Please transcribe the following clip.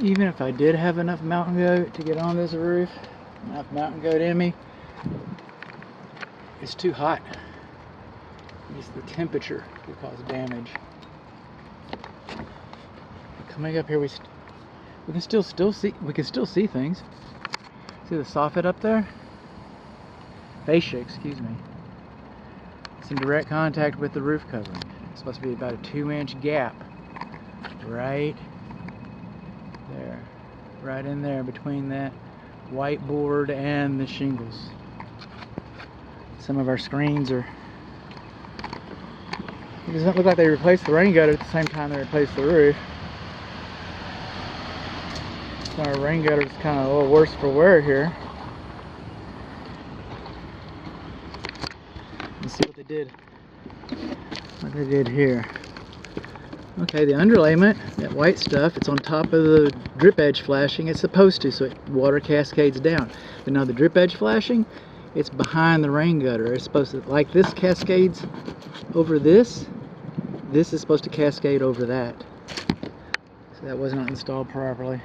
even if I did have enough mountain goat to get on this roof, enough mountain goat in me, it's too hot. It's the temperature that cause damage. Coming up here, we can still see things. See the soffit up there? Fascia, excuse me. It's in direct contact with the roof covering. It's supposed to be about a 2-inch gap right there, right in there between that white board and the shingles. Some of our screens are, it doesn't look like they replaced the rain gutter at the same time they replaced the roof. So our rain gutter is kind of a little worse for wear here. Let's see what they did here. Okay, the underlayment, that white stuff, it's on top of the drip edge flashing. It's supposed to, so water cascades down. But now the drip edge flashing, it's behind the rain gutter. It's supposed to, like this cascades over this, this is supposed to cascade over that. So that was not installed properly.